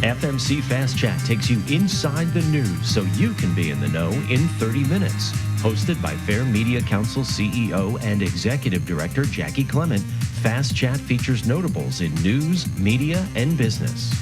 FMC Fast Chat takes you inside the news so you can be in the know in 30 minutes. Hosted by Fair Media Council CEO and Executive Director Jaci Clement, Fast Chat features notables in news, media, and business.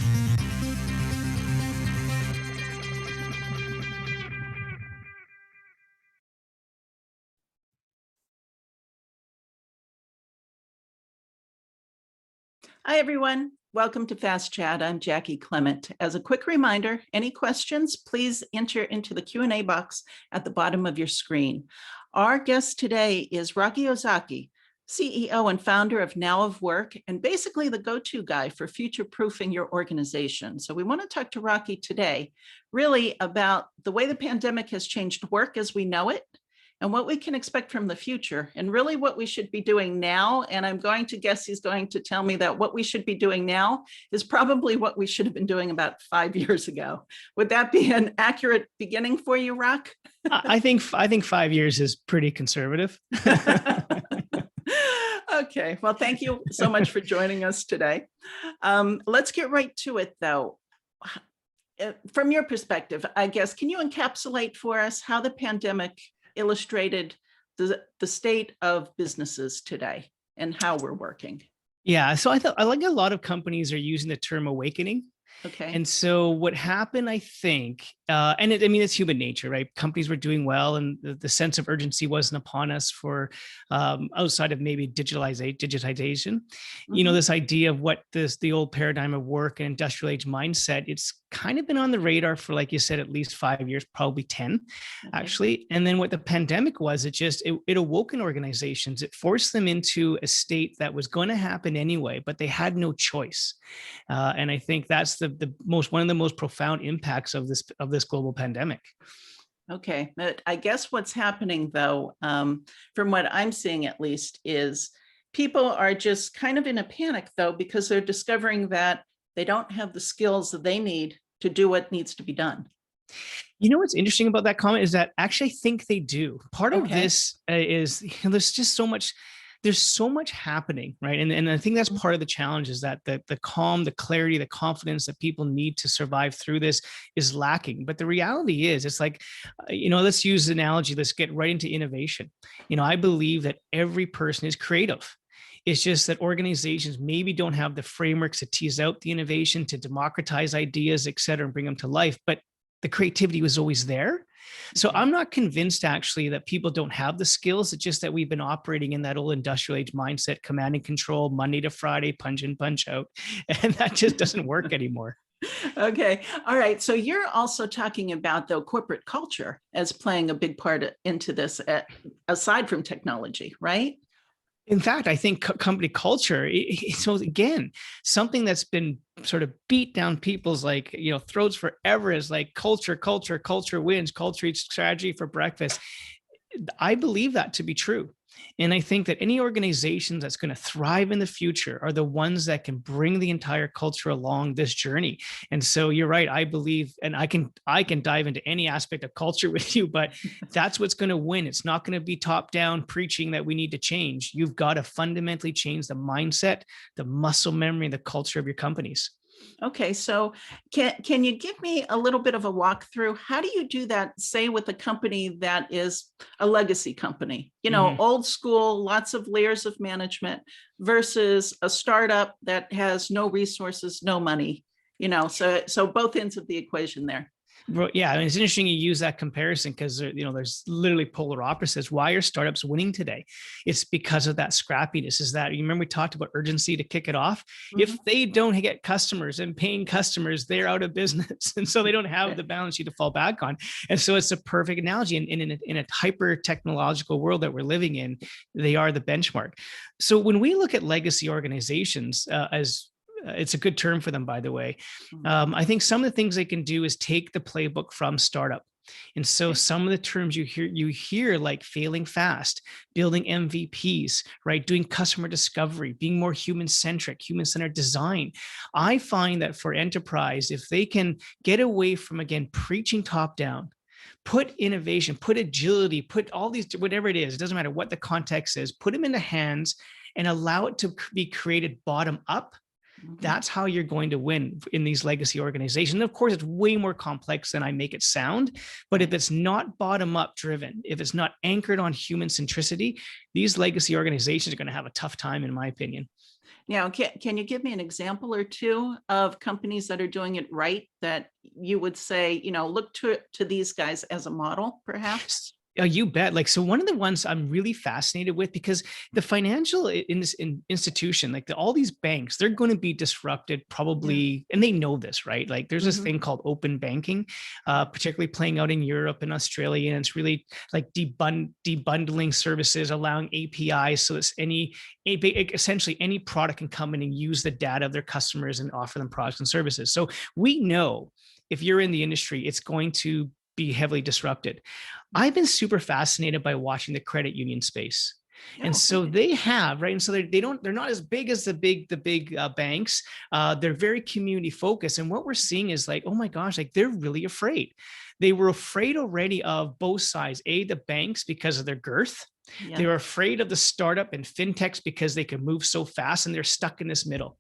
Hi, everyone. Welcome to Fast Chat. I'm Jaci Clement. As a quick reminder, any questions, please enter into the Q&A box at the bottom of your screen. Our guest today is Rocky Ozaki, CEO and founder of Now of Work, and basically the go-to guy for future-proofing your organization. So we want to talk to Rocky today really about the way the pandemic has changed work as we know it, and what we can expect from the future, and really what we should be doing now. And I'm going to guess he's going to tell me that what we should be doing now is probably what we should have been doing about 5 years ago. Would that be an accurate beginning for you, Rock? I think 5 years is pretty conservative. Okay, well, thank you so much for joining us today. Let's get right to it, though. From your perspective, I guess, can you encapsulate for us how the pandemic illustrated the state of businesses today and how we're working? Yeah, so I like a lot of companies are using the term awakening. Okay. And so what happened, I think, it's human nature, right? Companies were doing well, and the sense of urgency wasn't upon us for outside of maybe digitization. Mm-hmm. You know, this idea of the old paradigm of work and industrial age mindset, it's kind of been on the radar for, like you said, at least 5 years, probably 10, actually. And then what the pandemic was, it awoken organizations. It forced them into a state that was going to happen anyway, but they had no choice. And I think that's one of the most profound impacts of this global pandemic. Okay, but I guess what's happening, though, from what I'm seeing at least, is people are just kind of in a panic, though, because they're discovering that they don't have the skills that they need to do what needs to be done. You know what's interesting about that comment is that actually I think they do. Part of this is there's just so much. There's so much happening, right? And I think that's part of the challenge, is that the calm, the clarity, the confidence that people need to survive through this is lacking. But the reality is, it's like, let's use the analogy. Let's get right into innovation. I believe that every person is creative. It's just that organizations maybe don't have the frameworks to tease out the innovation, to democratize ideas, et cetera, and bring them to life. But the creativity was always there. So I'm not convinced actually that people don't have the skills. It's just that we've been operating in that old industrial age mindset, command and control, Monday to Friday, punch in, punch out. And that just doesn't work anymore. Okay. All right. So you're also talking about, though, corporate culture as playing a big part into this, aside from technology, right? In fact, I think company culture, so again, something that's been sort of beat down people's throats forever is like culture wins, culture eats strategy for breakfast. I believe that to be true. And I think that any organization that's going to thrive in the future are the ones that can bring the entire culture along this journey. And so you're right. I believe, and I can dive into any aspect of culture with you, but that's what's going to win. It's not going to be top down preaching that we need to change. You've got to fundamentally change the mindset, the muscle memory, and the culture of your companies. Okay, so can you give me a little bit of a walkthrough? How do you do that, say, with a company that is a legacy company, old school, lots of layers of management, versus a startup that has no resources, no money, so both ends of the equation there. Yeah, it's interesting you use that comparison because there's literally polar opposites. Why are startups winning today? It's because of that scrappiness. Is that, you remember we talked about urgency to kick it off? Mm-hmm. If they don't get customers and paying customers, they're out of business, and so they don't have the balance sheet to fall back on. And so it's a perfect analogy. And in a hyper technological world that we're living in, they are the benchmark. So when we look at legacy organizations, as it's a good term for them, by the way. I think some of the things they can do is take the playbook from startup. And so some of the terms you hear like failing fast, building MVPs, right? Doing customer discovery, being more human-centric, human-centered design. I find that for enterprise, if they can get away from, again, preaching top down, put innovation, put agility, put all these, whatever it is, it doesn't matter what the context is, put them in the hands and allow it to be created bottom up, That's how you're going to win in these legacy organizations. And of course, it's way more complex than I make it sound. But if it's not bottom up driven, if it's not anchored on human centricity, these legacy organizations are going to have a tough time, in my opinion. Now, can you give me an example or two of companies that are doing it right that you would say, look to these guys as a model, perhaps? Oh, you bet. So one of the ones I'm really fascinated with, because the financial institution, all these banks, they're going to be disrupted probably, and they know this, right? There's this thing called open banking, particularly playing out in Europe and Australia, and it's really debundling services, allowing APIs, so it's essentially any product can come in and use the data of their customers and offer them products and services. So we know if you're in the industry, it's going to be heavily disrupted. I've been super fascinated by watching the credit union space. And so they have, right? And so they're not as big as the big banks. They're very community focused. And what we're seeing is oh my gosh, they're really afraid. They were afraid already of both sides, the banks because of their girth. Yeah. They were afraid of the startup and fintechs because they could move so fast, and they're stuck in this middle.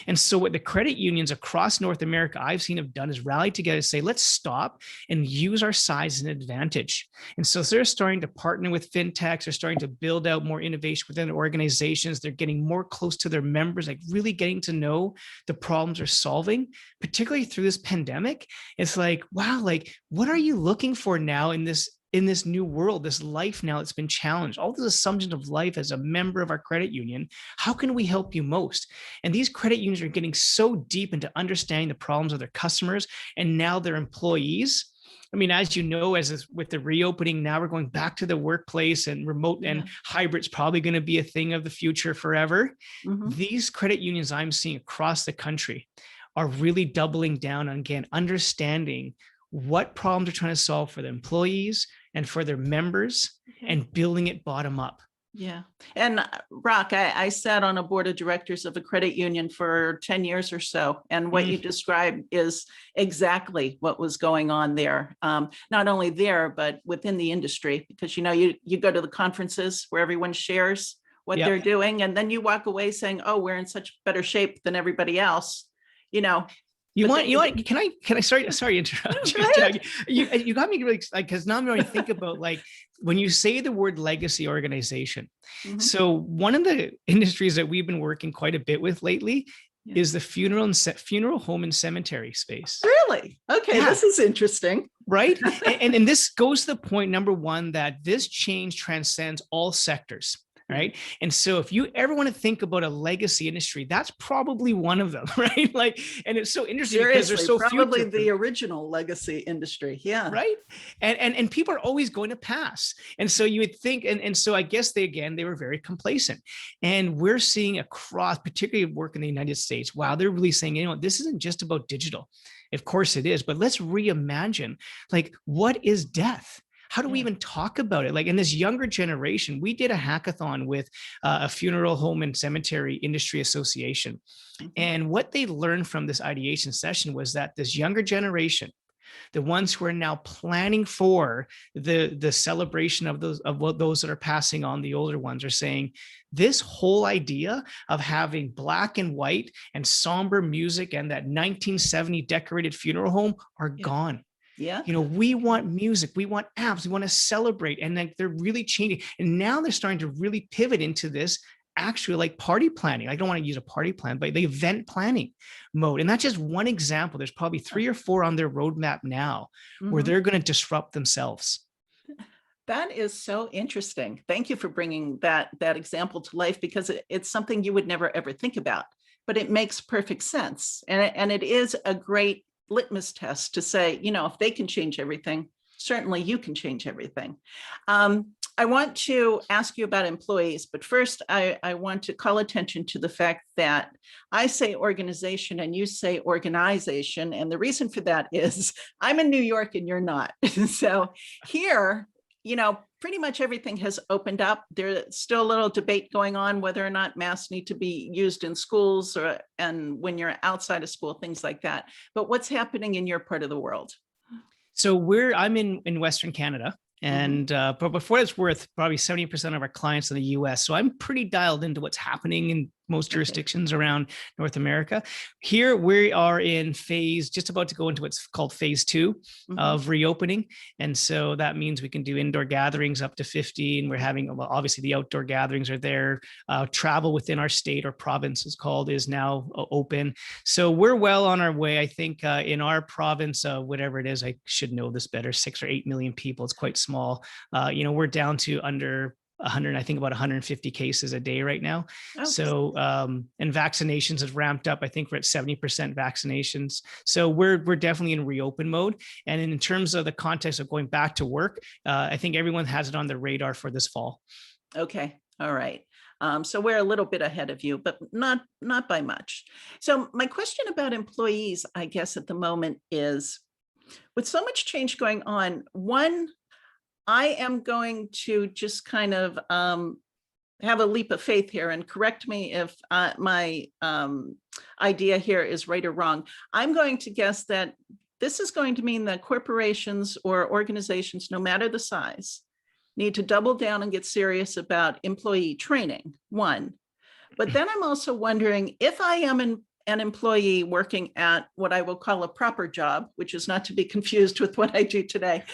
And so what the credit unions across North America I've seen have done is rally together to say, let's stop and use our size as an advantage. And so they're starting to partner with fintechs. They're starting to build out more innovation within their organizations. They're getting more close to their members, really getting to know the problems they're solving, particularly through this pandemic. It's wow, what are you looking for now in this new world, this life now that's been challenged, all the assumptions of life as a member of our credit union? How can we help you most? And these credit unions are getting so deep into understanding the problems of their customers and now their employees. I mean, as you know, with the reopening, now we're going back to the workplace, and remote and hybrid's probably going to be a thing of the future forever. These credit unions I'm seeing across the country are really doubling down on, again, understanding what problems they're trying to solve for their employees and for their members, and building it bottom up. Yeah. And Rock, I sat on a board of directors of a credit union for 10 years or so. And what you described is exactly what was going on there. Not only there, but within the industry, because, you go to the conferences where everyone shares what they're doing. And then you walk away saying, oh, we're in such better shape than everybody else, Can I sorry to interrupt you. You got me really excited, because now I'm going to think about when you say the word legacy organization. So one of the industries that we've been working quite a bit with lately is the funeral home and cemetery space. Really? Okay, this is interesting. Right? and this goes to the point, number one, that this change transcends all sectors. Right. And so if you ever want to think about a legacy industry, that's probably one of them. Right. And it's so interesting. Seriously, because there's so probably few the original legacy industry. Yeah. Right. And people are always going to pass. And so you would think, and so I guess they were very complacent. And we're seeing across, particularly work in the United States, wow, they're really saying, this isn't just about digital. Of course it is, but let's reimagine, what is death? How do we even talk about it? In this younger generation, we did a hackathon with a funeral home and cemetery industry association. And what they learned from this ideation session was that this younger generation, the ones who are now planning for the celebration of those that are passing on, the older ones, are saying this whole idea of having black and white and somber music and that 1970 decorated funeral home are gone. Yeah. We want music, we want apps, we want to celebrate. And they're really changing. And now they're starting to really pivot into this actually party planning. I don't want to use a party plan, but the event planning mode. And that's just one example. There's probably 3 or 4 on their roadmap now where they're going to disrupt themselves. That is so interesting. Thank you for bringing that example to life, because it's something you would never, ever think about, but it makes perfect sense. And it is a great litmus test to say, if they can change everything, certainly you can change everything. I want to ask you about employees, but first I want to call attention to the fact that I say organization and you say organization. And the reason for that is I'm in New York and you're not. So here, pretty much everything has opened up. There's still a little debate going on whether or not masks need to be used in schools and when you're outside of school, things like that. But what's happening in your part of the world? So I'm in Western Canada. And but before it's worth, probably 70% of our clients in the US. So I'm pretty dialed into what's happening in most jurisdictions around North America. Here we are in just about to go into what's called phase 2 of reopening. And so that means we can do indoor gatherings up to 50. And we're having, well, obviously the outdoor gatherings are there. Travel within our state or province is now open. So we're well on our way. I think in our province, whatever it is, I should know this better, 6 or 8 million people. It's quite small. We're down to under 100, I think about 150 cases a day right now. Oh. So, and vaccinations has ramped up. I think we're at 70% vaccinations. So we're definitely in reopen mode. And in terms of the context of going back to work, I think everyone has it on their radar for this fall. Okay. All right. So we're a little bit ahead of you, but not by much. So my question about employees, I guess at the moment is, with so much change going on, one, I am going to just kind of have a leap of faith here, and correct me if my idea here is right or wrong. I'm going to guess that this is going to mean that corporations or organizations, no matter the size, need to double down and get serious about employee training, one. But then I'm also wondering, if I am an employee working at what I will call a proper job, which is not to be confused with what I do today,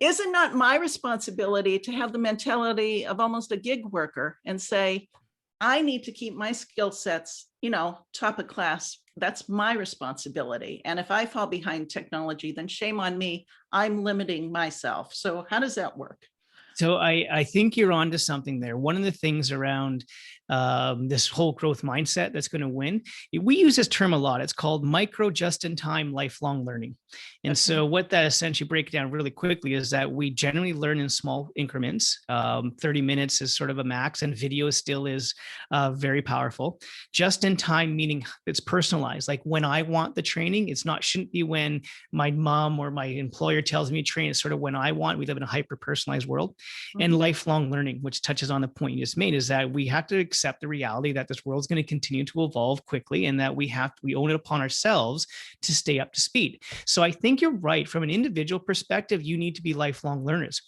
is it not my responsibility to have the mentality of almost a gig worker and say, I need to keep my skill sets, top of class. That's my responsibility. And if I fall behind technology, then shame on me. I'm limiting myself. So how does that work? So I think you're onto something there. One of the things around this whole growth mindset that's going to win, we use this term a lot. It's called micro just-in-time lifelong learning. And so what that essentially breaks down really quickly is that we generally learn in small increments. 30 minutes is sort of a max, and video still is very powerful. Just in time, meaning it's personalized. Like when I want the training, shouldn't be when my mom or my employer tells me to train. It's sort of when I want. We live in a hyper-personalized world. And lifelong learning, which touches on the point you just made, is that we have to accept the reality that this world is going to continue to evolve quickly, and that we own it upon ourselves to stay up to speed. So I think you're right. From an individual perspective, you need to be lifelong learners.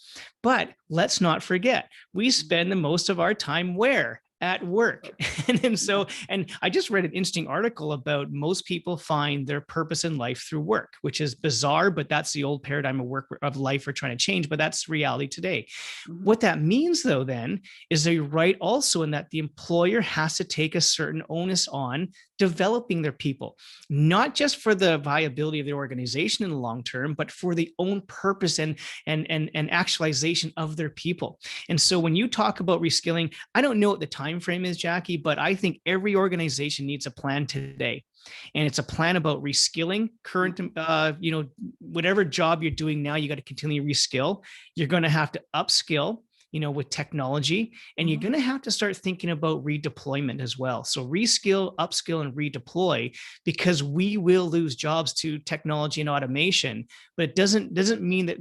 But let's not forget, we spend the most of our time where? At work. And I just read an interesting article about most people find their purpose in life through work, which is bizarre, but that's the old paradigm of life we're trying to change, but that's reality today. What that means though, then, is that you're right also in that the employer has to take a certain onus on developing their people, not just for the viability of the organization in the long term, but for the own purpose and actualization of their people. And so when you talk about reskilling, I don't know what the time frame is, Jaci, but I think every organization needs a plan today. And it's a plan about reskilling current, whatever job you're doing now, you got to continue to reskill. You're going to have to upskill, with technology, and you're going to have to start thinking about redeployment as well. So reskill, upskill, and redeploy, because we will lose jobs to technology and automation, but it doesn't mean that,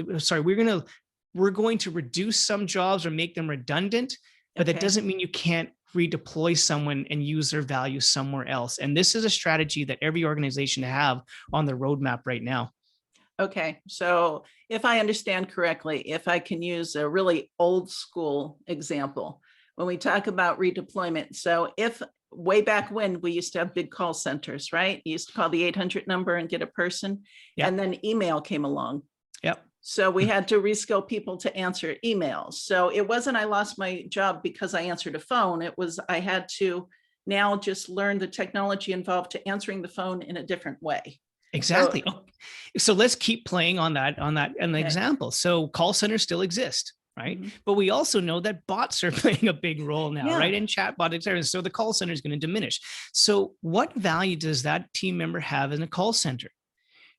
we're going to reduce some jobs or make them redundant, but that doesn't mean you can't redeploy someone and use their value somewhere else. And this is a strategy that every organization have on their roadmap right now. Okay, so if I understand correctly, if I can use a really old school example, when we talk about redeployment, so if way back when we used to have big call centers, right? You used to call the 800 number and get a person, and then email came along. Yep. So we had to reskill people to answer emails. So it wasn't I lost my job because I answered a phone. It was I had to now just learn the technology involved to answering the phone in a different way. Exactly. So let's keep playing on that example. So call centers still exist, right? But we also know that bots are playing a big role now, right? And chatbot, etc. So the call center is going to diminish. So what value does that team member have in a call center?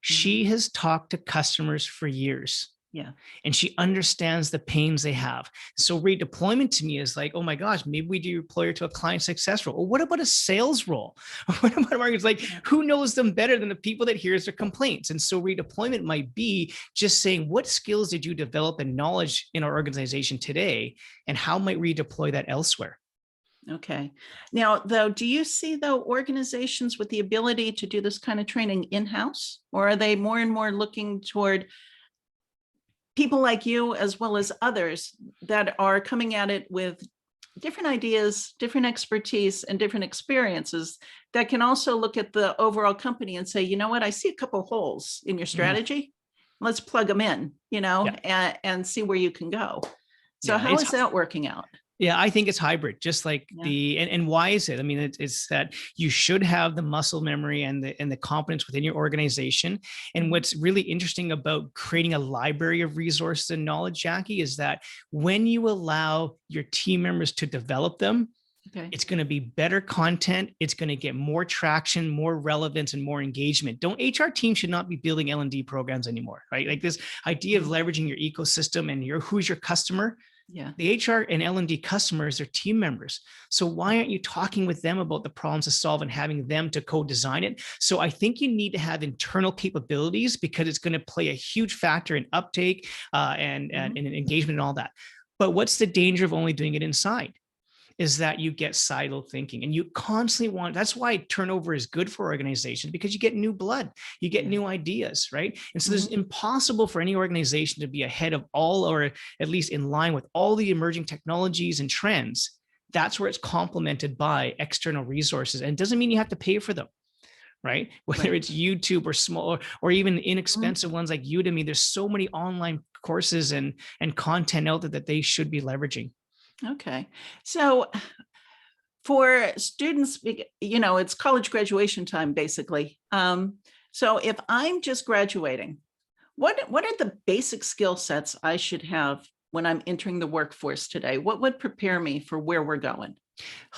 She has talked to customers for years. Yeah. And she understands the pains they have. So redeployment to me is like, oh my gosh, maybe we deploy her to a client success role. Or what about a sales role? What about a market? It's like, who knows them better than the people that hears their complaints? And so redeployment might be just saying, what skills did you develop and knowledge in our organization today? And how might we redeploy that elsewhere? Okay. Now, though, do you see, organizations with the ability to do this kind of training in-house, or are they more and more looking toward people like you, as well as others that are coming at it with different ideas, different expertise, and different experiences that can also look at the overall company and say, you know what, I see a couple holes in your strategy. Let's plug them in, and see where you can go. So how is that working out? Yeah, I think it's hybrid, just like and why is it? I mean, it's that you should have the muscle memory and the competence within your organization. And what's really interesting about creating a library of resources and knowledge, Jaci, is that when you allow your team members to develop them, it's going to be better content. It's going to get more traction, more relevance, and more engagement. HR teams should not be building L&D programs anymore, right? Like this idea of leveraging your ecosystem and who's your customer. Yeah. The HR and L&D customers are team members. So why aren't you talking with them about the problems to solve and having them to co-design it? So I think you need to have internal capabilities, because it's going to play a huge factor in uptake and engagement and all that. But what's the danger of only doing it inside? Is that you get siloed thinking, and you constantly that's why turnover is good for organizations, because you get new blood, you get new ideas, right? And so it's impossible for any organization to be ahead of all, or at least in line with all the emerging technologies and trends. That's where it's complemented by external resources. And it doesn't mean you have to pay for them, right? Whether it's YouTube or small or even inexpensive ones like Udemy, there's so many online courses and content out there that they should be leveraging. Okay. So for students, it's college graduation time, basically. So if I'm just graduating, what are the basic skill sets I should have when I'm entering the workforce today? What would prepare me for where we're going?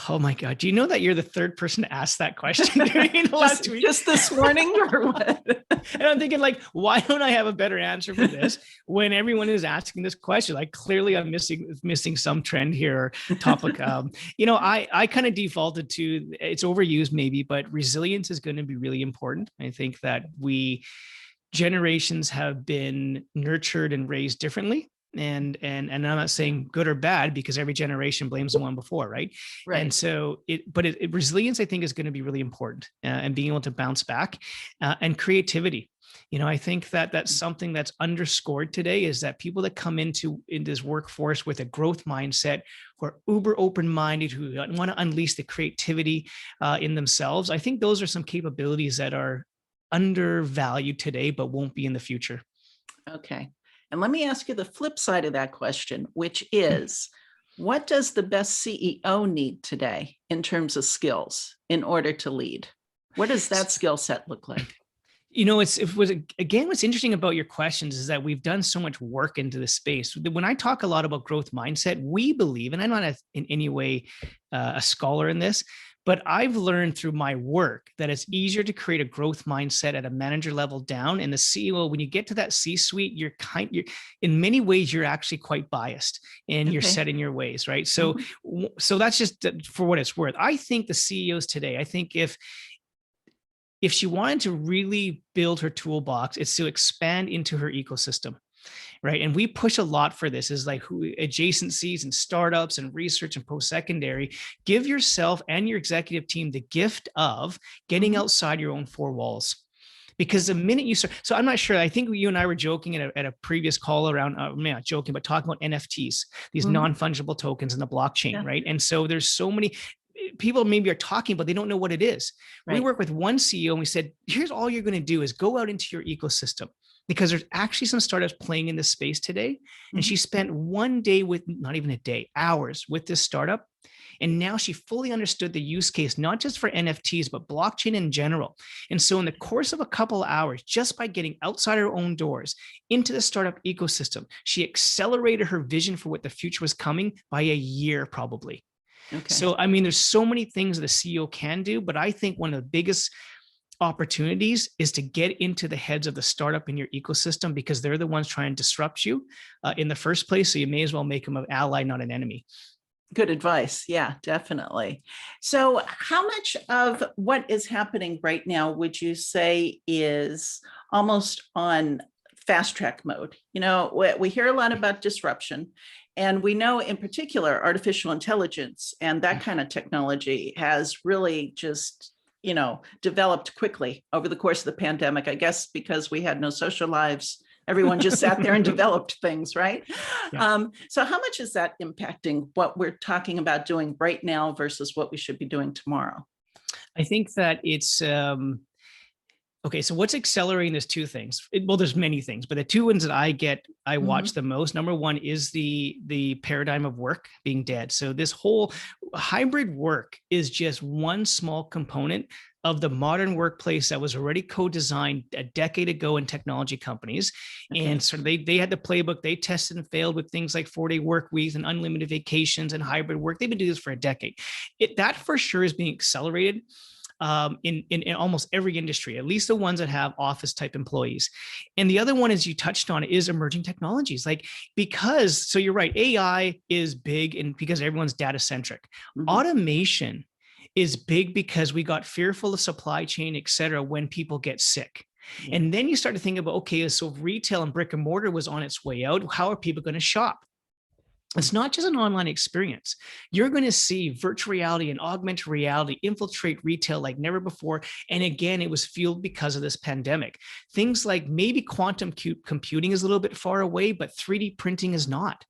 Oh my God. Do you know that you're the third person to ask that question during the last week? Just this morning or what? And I'm thinking, like, why don't I have a better answer for this when everyone is asking this question? Like, clearly I'm missing some trend here or topic. I kind of defaulted to, it's overused maybe, but resilience is going to be really important. I think that generations have been nurtured and raised differently. And I'm not saying good or bad, because every generation blames the one before, right? And so resilience, I think, is going to be really important, and being able to bounce back, and creativity. I think that that's something that's underscored today, is that people that come in this workforce with a growth mindset, who are uber open-minded, who want to unleash the creativity in themselves. I think those are some capabilities that are undervalued today, but won't be in the future. Okay. And let me ask you the flip side of that question, which is, what does the best CEO need today in terms of skills in order to lead? What does that skill set look like? What's interesting about your questions is that we've done so much work into this space. When I talk a lot about growth mindset, we believe, and I'm not in any way a scholar in this, but I've learned through my work that it's easier to create a growth mindset at a manager level down. And the CEO, when you get to that C-suite, you're in many ways, you're actually quite biased, and you're set in your ways, right? So that's just for what it's worth. I think the CEOs today, I think if she wanted to really build her toolbox, it's to expand into her ecosystem. Right. And we push a lot for this, is like adjacencies and startups and research and post-secondary. Give yourself and your executive team the gift of getting outside your own four walls. Because the minute you start, so I'm not sure, I think you and I were joking at a previous call around, not joking, but talking about NFTs, these non-fungible tokens in the blockchain, right? And so there's so many people maybe are talking, but they don't know what it is. We work with one CEO and we said, here's all you're going to do is go out into your ecosystem. Because there's actually some startups playing in this space today. And she spent one day not even a day, hours with this startup. And now she fully understood the use case, not just for NFTs, but blockchain in general. And so in the course of a couple of hours, just by getting outside her own doors into the startup ecosystem, she accelerated her vision for what the future was coming by a year, probably. Okay. So, I mean, there's so many things that a CEO can do, but I think one of the biggest opportunities is to get into the heads of the startup in your ecosystem, because they're the ones trying to disrupt you in the first place. So you may as well make them an ally, not an enemy. Good advice. Yeah, definitely. So how much of what is happening right now would you say is almost on fast track mode? We hear a lot about disruption, and we know in particular, artificial intelligence and that kind of technology has really just developed quickly over the course of the pandemic, I guess, because we had no social lives. Everyone just sat there and developed things, right? Yeah. So how much is that impacting what we're talking about doing right now versus what we should be doing tomorrow? I think that it's okay. So what's accelerating is two things. Well, there's many things, but the two ones that I watch the most. Number one is the paradigm of work being dead. So this whole hybrid work is just one small component of the modern workplace that was already co-designed a decade ago in technology companies. Okay. And so they had the playbook, they tested and failed with things like 4-day work weeks and unlimited vacations and hybrid work. They've been doing this for a decade. That for sure is being accelerated in almost every industry, at least the ones that have office type employees. And the other one, as you touched on, is emerging technologies. So you're right, AI is big and because everyone's data centric. Automation is big because we got fearful of supply chain, et cetera, when people get sick. And then you start to think about, okay, so if retail and brick and mortar was on its way out, how are people going to shop? It's not just an online experience. You're going to see virtual reality and augmented reality infiltrate retail like never before. And again, it was fueled because of this pandemic. Things like maybe quantum computing is a little bit far away, but 3D printing is not.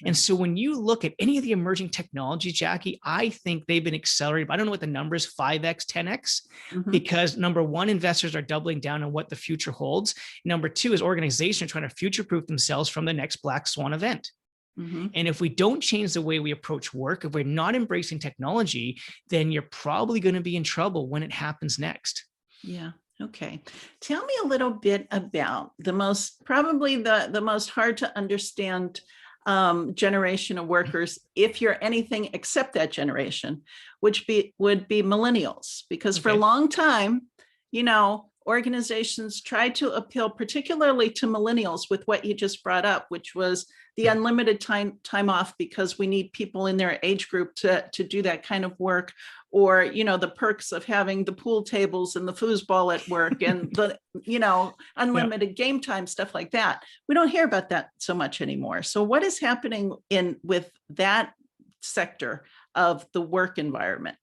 And so when you look at any of the emerging technologies, Jaci, I think they've been accelerated. I don't know what the number is, 5x, 10x, because number one, investors are doubling down on what the future holds. Number two is organizations are trying to future-proof themselves from the next black swan event. And if we don't change the way we approach work, if we're not embracing technology, then you're probably going to be in trouble when it happens next. Yeah. Okay. Tell me a little bit about probably the most hard to understand generation of workers, if you're anything except that generation, which would be millennials, because for a long time, organizations tried to appeal particularly to millennials with what you just brought up, which was the unlimited time off because we need people in their age group to do that kind of work, or the perks of having the pool tables and the foosball at work and the unlimited game time, stuff like that. We don't hear about that so much anymore. So what is happening with that sector of the work environment?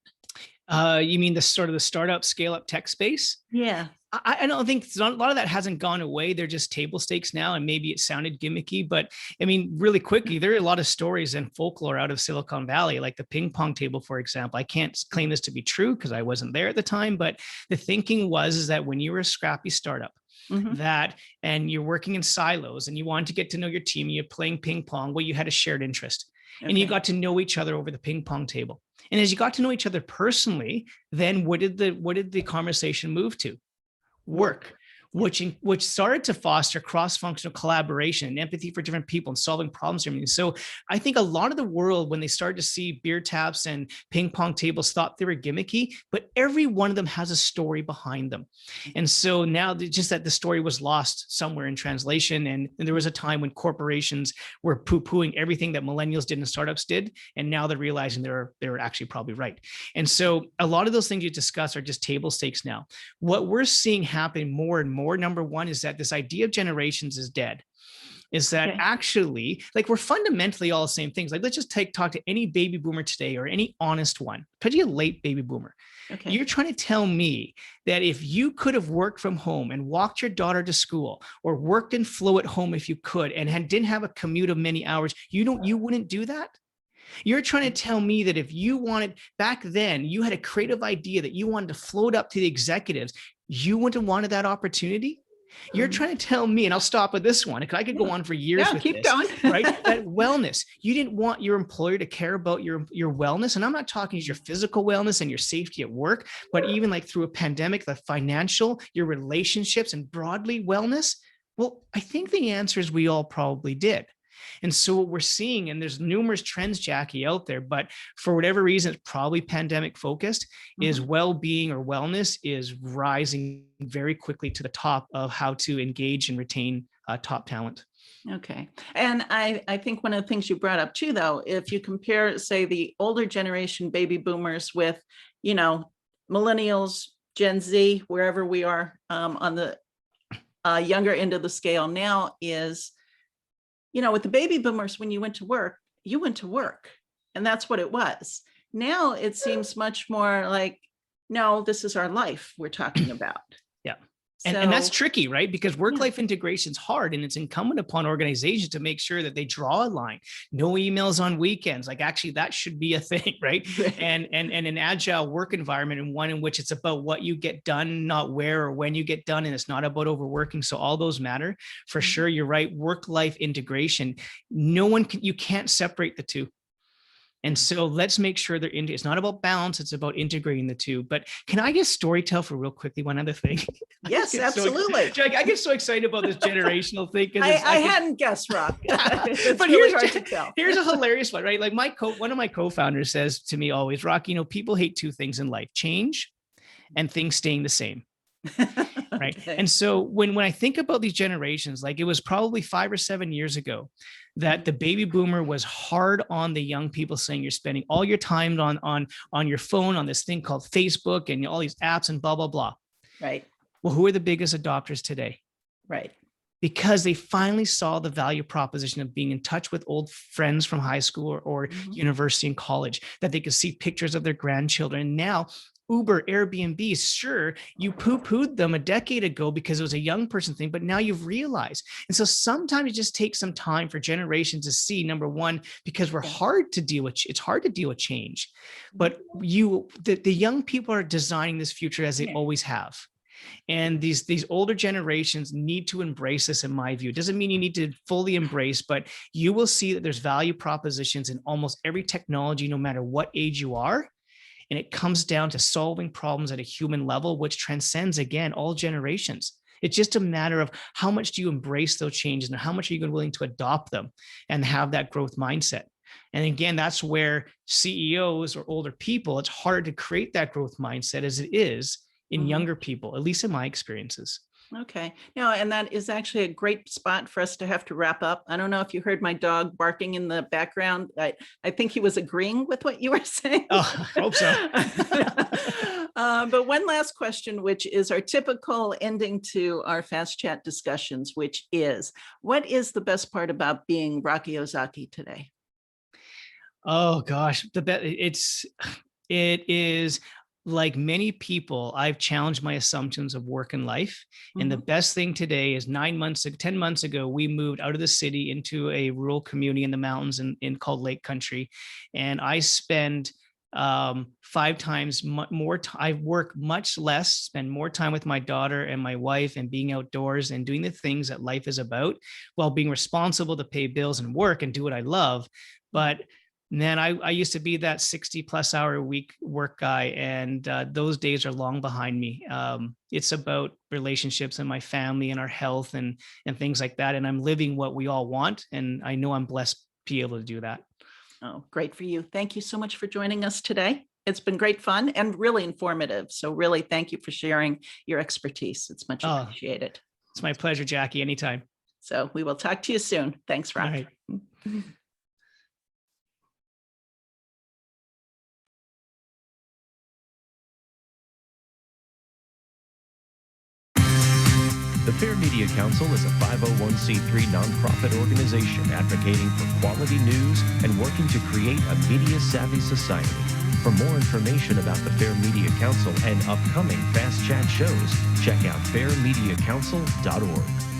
You mean the sort of the startup scale up tech space? Yeah. I don't think a lot of that hasn't gone away. They're just table stakes now. And maybe it sounded gimmicky, but I mean, really quickly, there are a lot of stories and folklore out of Silicon Valley, like the ping pong table, for example. I can't claim this to be true because I wasn't there at the time, but the thinking is that when you were a scrappy startup, and you're working in silos and you wanted to get to know your team, you're playing ping pong, well, you had a shared interest and you got to know each other over the ping pong table. And as you got to know each other personally, then what did the conversation move to? Work, which started to foster cross-functional collaboration and empathy for different people and solving problems. So I think a lot of the world, when they started to see beer taps and ping pong tables, thought they were gimmicky, but every one of them has a story behind them. And so now just that the story was lost somewhere in translation. And there was a time when corporations were poo-pooing everything that millennials did and startups did. And now they're realizing they're actually probably right. And so a lot of those things you discuss are just table stakes now. What we're seeing happen more and more, number one, is that this idea of generations is dead. Is that actually, like, we're fundamentally all the same things. Like, let's just talk to any baby boomer today or any honest one, particularly a late baby boomer. Okay. You're trying to tell me that if you could have worked from home and walked your daughter to school or worked in flow at home if you could and didn't have a commute of many hours, you wouldn't do that? You're trying to tell me that if you wanted, back then, you had a creative idea that you wanted to float up to the executives, you wouldn't have wanted that opportunity? You're trying to tell me, and I'll stop with this one, because I could go on for years with keep this, going. right? That wellness, you didn't want your employer to care about your wellness. And I'm not talking your physical wellness and your safety at work, but even like through a pandemic, the financial, your relationships, and broadly wellness. Well, I think the answer is we all probably did. And so what we're seeing, and there's numerous trends, Jaci, out there, but for whatever reason, it's probably pandemic focused, is well-being or wellness is rising very quickly to the top of how to engage and retain top talent. Okay. And I think one of the things you brought up too, though, if you compare, say, the older generation baby boomers with, millennials, Gen Z, wherever we are on the younger end of the scale now, is with the baby boomers, when you went to work, and that's what it was. Now it seems much more like, no, this is our life we're talking about. Yeah. And that's tricky, right? Because work-life integration is hard, and it's incumbent upon organizations to make sure that they draw a line. No emails on weekends. Like, actually, that should be a thing, right? And an agile work environment, and one in which it's about what you get done, not where or when you get done, and it's not about overworking. So all those matter for sure. You're right. Work-life integration. You can't separate the two. And so let's make sure it's not about balance. It's about integrating the two. But can I just storytell for real quickly one other thing? Yes, absolutely. I get so excited about this generational thing. I hadn't guessed, Rock. But really hard to tell. Here's a hilarious one, right? Like one of my co-founders says to me always, Rock, people hate two things in life: change and things staying the same. Right. Okay. And so when I think about these generations, like, it was probably 5 or 7 years ago that the baby boomer was hard on the young people, saying you're spending all your time on your phone, on this thing called Facebook and all these apps and blah, blah, blah. Right. Well, who are the biggest adopters today? Right. Because they finally saw the value proposition of being in touch with old friends from high school or university and college, that they could see pictures of their grandchildren. And now Uber, Airbnb, sure, you poo-pooed them a decade ago because it was a young person thing, but now you've realized. And so sometimes it just takes some time for generations to see, number one, because it's hard to deal with change, but the young people are designing this future as they always have. And these older generations need to embrace this, in my view. It doesn't mean you need to fully embrace, but you will see that there's value propositions in almost every technology, no matter what age you are. And it comes down to solving problems at a human level, which transcends, again, all generations. It's just a matter of how much do you embrace those changes and how much are you willing to adopt them and have that growth mindset. And again, that's where CEOs or older people, it's harder to create that growth mindset as it is in younger people, at least in my experiences. Okay. No, and that is actually a great spot for us to have to wrap up. I don't know if you heard my dog barking in the background. I think he was agreeing with what you were saying. Oh, I hope so. But one last question, which is our typical ending to our Fast Chat discussions, which is, what is the best part about being Rocky Ozaki today? Oh gosh, it is. Like many people, I've challenged my assumptions of work and life. And the best thing today is 10 months ago, we moved out of the city into a rural community in the mountains in called Lake Country. And I spend 5 times more. I work much less, spend more time with my daughter and my wife and being outdoors and doing the things that life is about, while being responsible to pay bills and work and do what I love. But then I used to be that 60+ hour a week work guy, and those days are long behind me. It's about relationships and my family and our health and things like that. And I'm living what we all want. And I know I'm blessed to be able to do that. Oh, great for you. Thank you so much for joining us today. It's been great fun and really informative. So really, thank you for sharing your expertise. It's much appreciated. It's my pleasure, Jackie. Anytime. So we will talk to you soon. Thanks, Rob. All right. The Fair Media Council is a 501c3 nonprofit organization advocating for quality news and working to create a media-savvy society. For more information about the Fair Media Council and upcoming Fast Chat shows, check out fairmediacouncil.org.